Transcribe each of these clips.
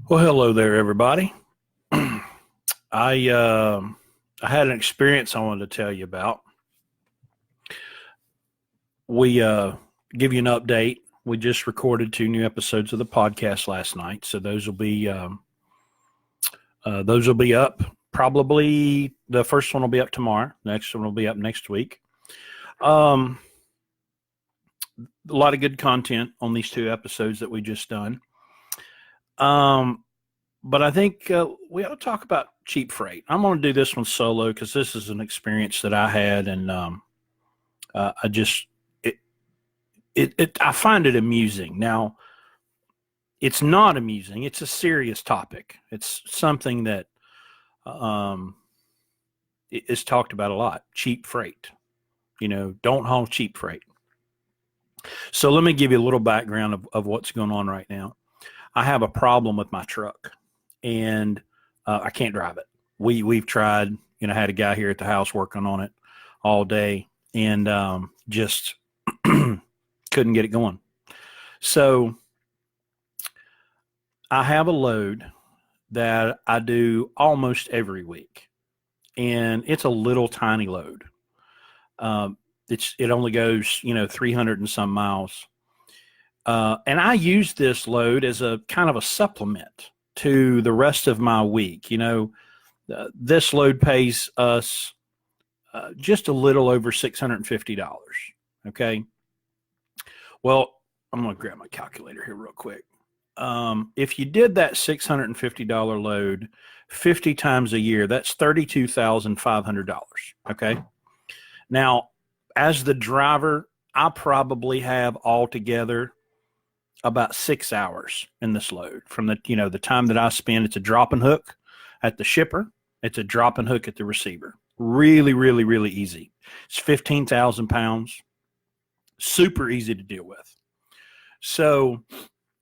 Well, hello there, everybody. I uh, I had an experience I wanted to tell you about. We give you an update. We just recorded two new episodes of the podcast last night, so those will be up. Probably the first one will be up tomorrow. Next one will be up next week. Um, a lot of good content on these two episodes that we just done. Um, but I think we ought to talk about cheap freight. I'm going to do this one solo because this is an experience that I had, and I just I find it amusing. Now, it's not amusing. It's a serious topic. It's something that um, is talked about a lot. Cheap freight. Don't haul cheap freight. So let me give you a little background of what's going on right now. I have a problem with my truck, and I can't drive it. We've tried. Had a guy here at the house working on it all day, and just couldn't get it going. So I have a load that I do almost every week, and it's a little tiny load. Um, it only goes 300 and some miles, and I use this load as a kind of a supplement to the rest of my week. This load pays us just a little over $650. Okay. Well, I'm going to grab my calculator here real quick. If you did that $650 load 50 times a year, that's $32,500. Okay. Now, as the driver, I probably have altogether about 6 hours in this load from the time that I spend. It's a drop and hook at the shipper. It's a drop and hook at the receiver. Really, really, really easy. It's 15,000 pounds. Super easy to deal with. So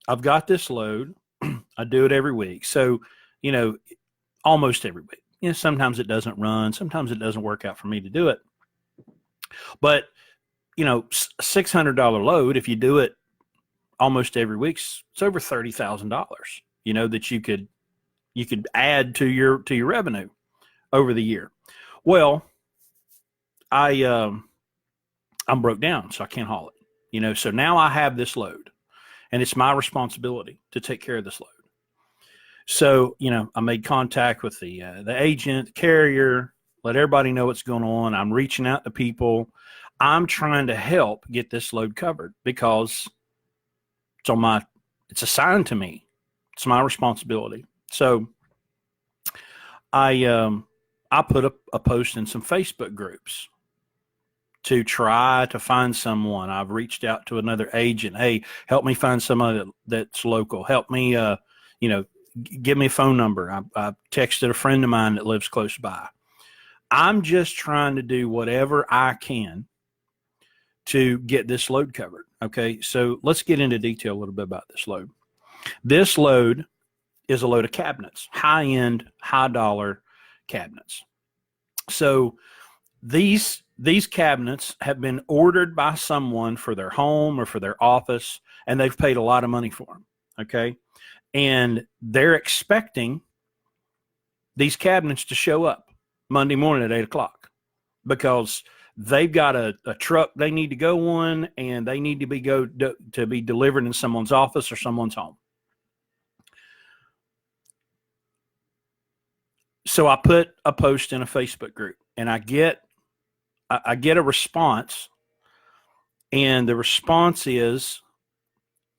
I've got this load. I do it every week. So, almost every week. Sometimes it doesn't run. Sometimes it doesn't work out for me to do it. But, $600 load, if you do it almost every week, it's over $30,000, that you could add to your revenue over the year. Well, I'm broke down, so I can't haul it. So now I have this load, and it's my responsibility to take care of this load. So, I made contact with the agent, the carrier, let everybody know what's going on. I'm reaching out to people. I'm trying to help get this load covered because it's assigned to me. It's my responsibility. So I put a post in some Facebook groups to try to find someone. I've reached out to another agent. Hey, help me find someone that's local. Help me, give me a phone number. I texted a friend of mine that lives close by. I'm just trying to do whatever I can to get this load covered. Okay, so let's get into detail a little bit about this load. This load is a load of cabinets, high-end, high-dollar cabinets. So these cabinets have been ordered by someone for their home or for their office, and they've paid a lot of money for them. Okay, and they're expecting these cabinets to show up Monday morning at 8 o'clock because they've got a truck they need to go on, and they need to be delivered in someone's office or someone's home. So I put a post in a Facebook group, and I get a response, and the response is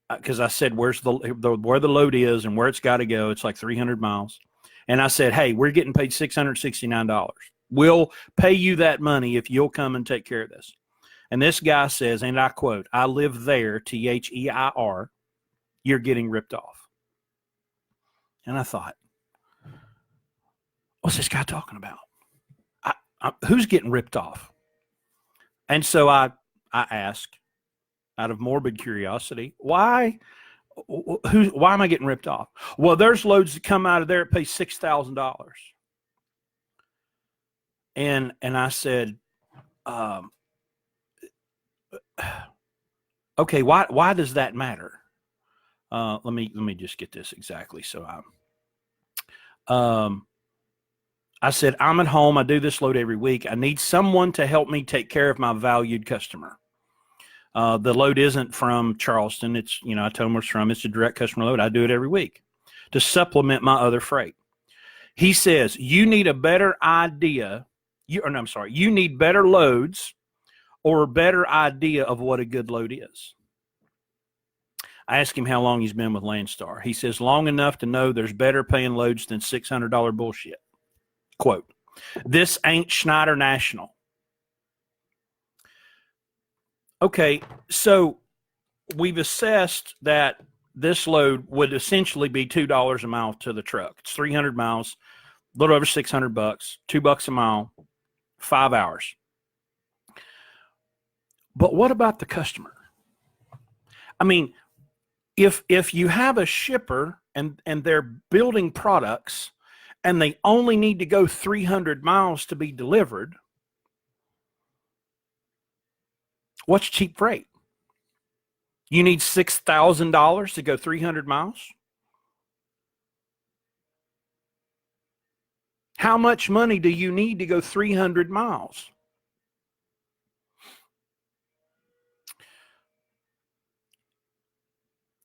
because I said where the load is and where it's got to go. It's like 300 miles, and I said, hey, we're getting paid $669. We'll pay you that money if you'll come and take care of this. And this guy says, and I quote, I live there, THEIR, you're getting ripped off. And I thought, what's this guy talking about? Who's getting ripped off? And so I asked, out of morbid curiosity, why am I getting ripped off? Well, there's loads that come out of there that pay $6,000. And I said, okay, why does that matter? Let me just get this exactly. So I said, I'm at home. I do this load every week. I need someone to help me take care of my valued customer. The load isn't from Charleston. It's, I told him where it's from. It's a direct customer load. I do it every week to supplement my other freight. He says, you need a better idea. You need better loads or a better idea of what a good load is. I asked him how long he's been with Landstar. He says, long enough to know there's better paying loads than $600 bullshit. Quote, this ain't Schneider National. Okay, so we've assessed that this load would essentially be $2 a mile to the truck. It's 300 miles, a little over $600, $2 a mile, 5 hours. But what about the customer? I mean, if you have a shipper and they're building products and they only need to go 300 miles to be delivered, what's cheap freight? You need $6,000 to go 300 miles? How much money do you need to go 300 miles?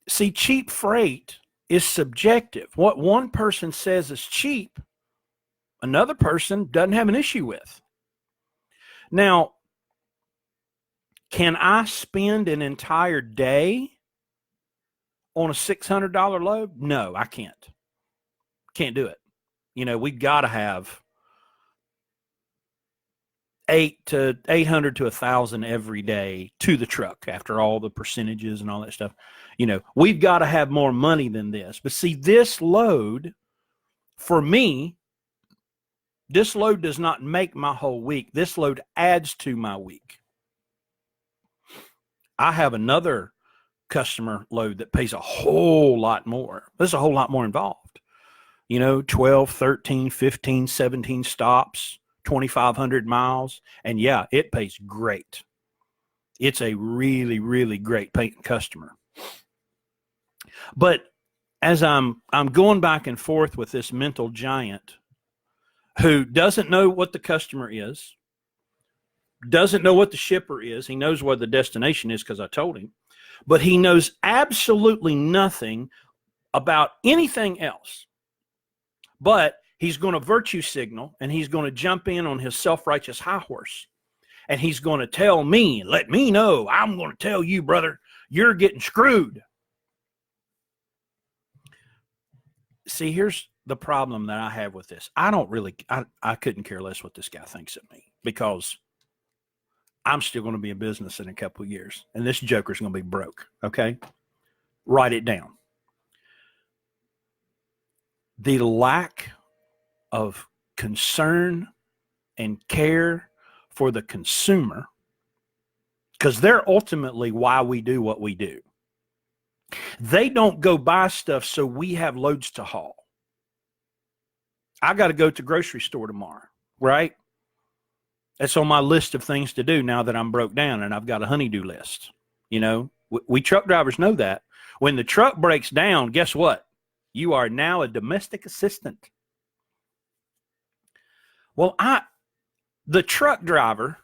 See, cheap freight is subjective. What one person says is cheap, another person doesn't have an issue with. Now, can I spend an entire day on a $600 load? No, I can't. Can't do it. We've got to have 800 to 1,000 every day to the truck after all the percentages and all that stuff. We've got to have more money than this. But see, this load, for me, this load does not make my whole week. This load adds to my week. I have another customer load that pays a whole lot more. There's a whole lot more involved. 12, 13, 15, 17 stops, 2,500 miles. And yeah, it pays great. It's a really, really great paying customer. But as I'm going back and forth with this mental giant who doesn't know what the customer is, doesn't know what the shipper is. He knows where the destination is because I told him, but he knows absolutely nothing about anything else. But he's going to virtue signal and he's going to jump in on his self-righteous high horse. And he's going to tell me, let me know, I'm going to tell you, brother, you're getting screwed. See, here's the problem that I have with this. I couldn't care less what this guy thinks of me because I'm still going to be in business in a couple of years. And this joker's going to be broke, okay? Write it down. The lack of concern and care for the consumer, because they're ultimately why we do what we do. They don't go buy stuff so we have loads to haul. I got to go to the grocery store tomorrow, right? That's on my list of things to do now that I'm broke down and I've got a honey-do list. We truck drivers know that. When the truck breaks down, guess what? You are now a domestic assistant. Well, the truck driver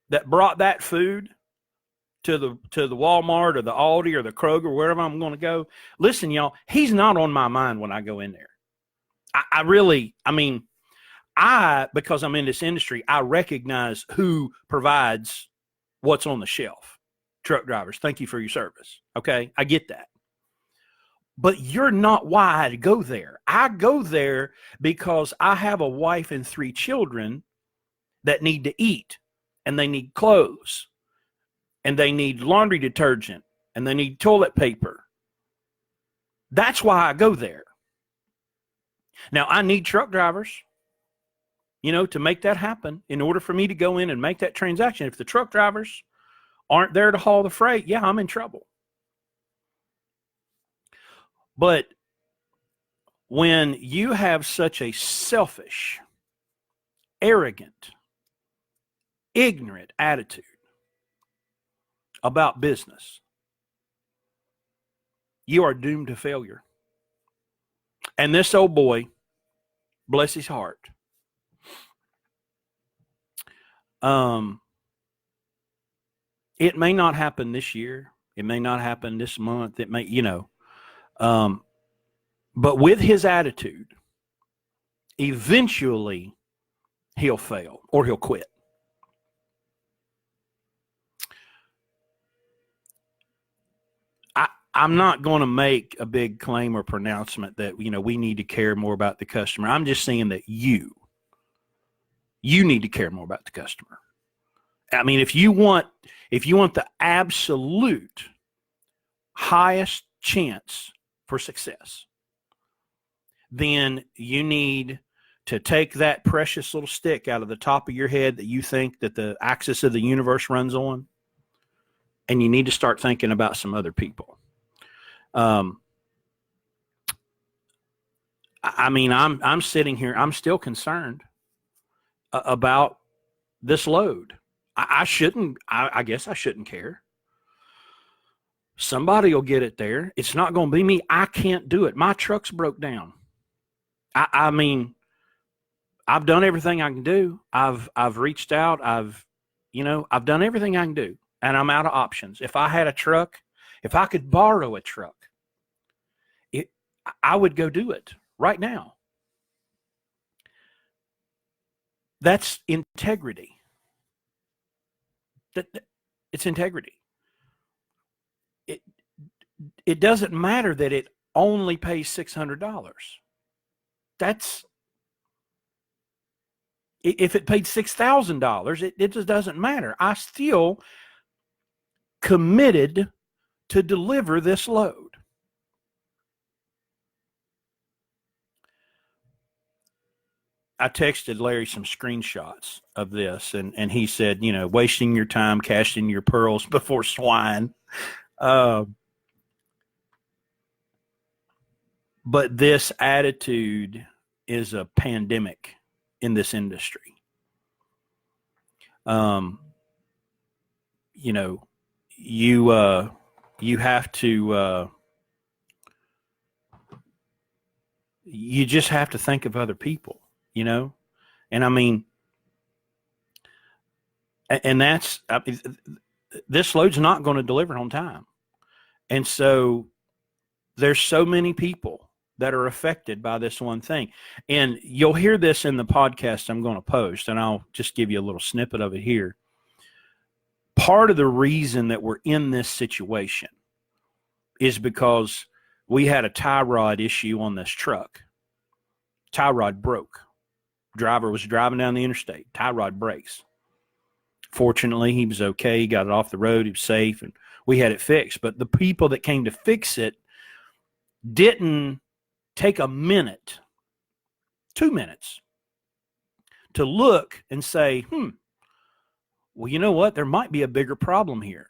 that brought that food to the Walmart or the Aldi or the Kroger, wherever I'm going to go, listen, y'all, he's not on my mind when I go in there. Because I'm in this industry, I recognize who provides what's on the shelf. Truck drivers, thank you for your service. Okay, I get that. But you're not why I go there. I go there because I have a wife and 3 children that need to eat, and they need clothes, and they need laundry detergent, and they need toilet paper. That's why I go there. Now, I need truck drivers, to make that happen in order for me to go in and make that transaction. If the truck drivers aren't there to haul the freight, yeah, I'm in trouble. But when you have such a selfish, arrogant, ignorant attitude about business, you are doomed to failure. And this old boy, bless his heart, it may not happen this year. It may not happen this month. It may, but with his attitude, eventually he'll fail or he'll quit. I'm not going to make a big claim or pronouncement that, we need to care more about the customer. I'm just saying that you need to care more about the customer. I mean, if you want the absolute highest chance for success, then you need to take that precious little stick out of the top of your head that you think that the axis of the universe runs on, and you need to start thinking about some other people. I mean, I'm sitting here, I'm still concerned about this load. I guess I shouldn't care. Somebody will get it there. It's not going to be me. I can't do it. My truck's broke down. I mean, I've done everything I can do. I've reached out. I've done everything I can do, and I'm out of options. If I had a truck, if I could borrow a truck, I would go do it right now. That's integrity. It's integrity. It doesn't matter that it only pays $600. If it paid $6,000, it just doesn't matter. I still committed to deliver this load. I texted Larry some screenshots of this, and he said, wasting your time casting your pearls before swine. But this attitude is a pandemic in this industry. You have to, you just have to think of other people. And I mean, and this load's not going to deliver on time. And so there's so many people that are affected by this one thing. And you'll hear this in the podcast I'm going to post, and I'll just give you a little snippet of it here. Part of the reason that we're in this situation is because we had a tie rod issue on this truck. Tie rod broke. Driver was driving down the interstate. Tie rod breaks. Fortunately, he was okay. He got it off the road. He was safe, and we had it fixed. But the people that came to fix it didn't take a minute, 2 minutes, to look and say, well, you know what? There might be a bigger problem here.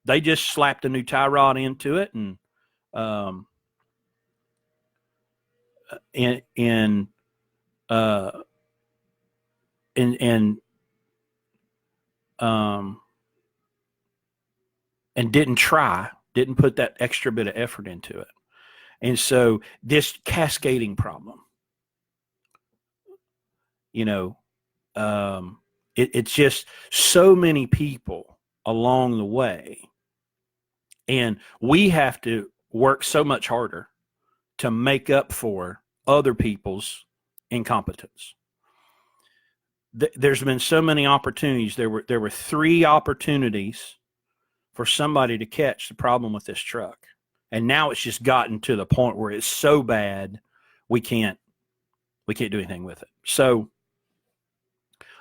They just slapped a new tie rod into it, and didn't put that extra bit of effort into it. And so this cascading problem, it's just so many people along the way. And we have to work so much harder to make up for other people's incompetence. There's been so many opportunities. There were 3 opportunities for somebody to catch the problem with this truck. And now it's just gotten to the point where it's so bad we can't do anything with it. So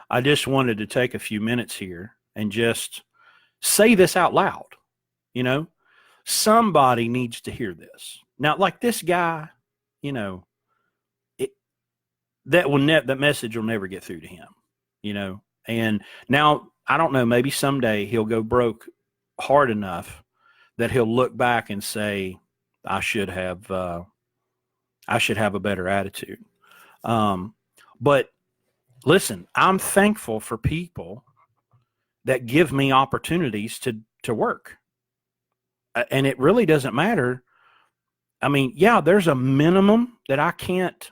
I just wanted to take a few minutes here and just say this out loud. Somebody needs to hear this. Now, like this guy, that message will never get through to him, And now, I don't know, maybe someday he'll go broke hard enough that he'll look back and say, I should have a better attitude. But listen, I'm thankful for people that give me opportunities to work. And it really doesn't matter I mean, yeah, there's a minimum that I can't.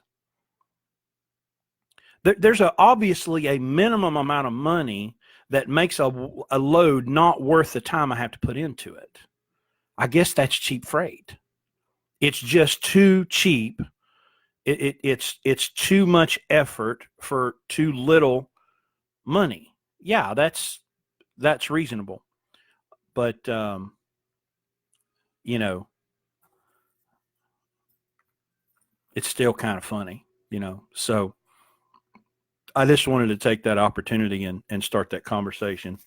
There's obviously a minimum amount of money that makes a load not worth the time I have to put into it. I guess that's cheap freight. It's just too cheap. It's too much effort for too little money. Yeah, that's reasonable. But you know, it's still kind of funny, So I just wanted to take that opportunity and start that conversation.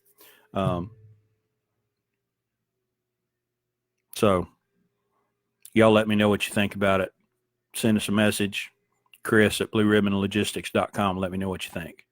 So y'all let me know what you think about it. Send us a message, Chris at blueribbonlogistics.com. Let me know what you think.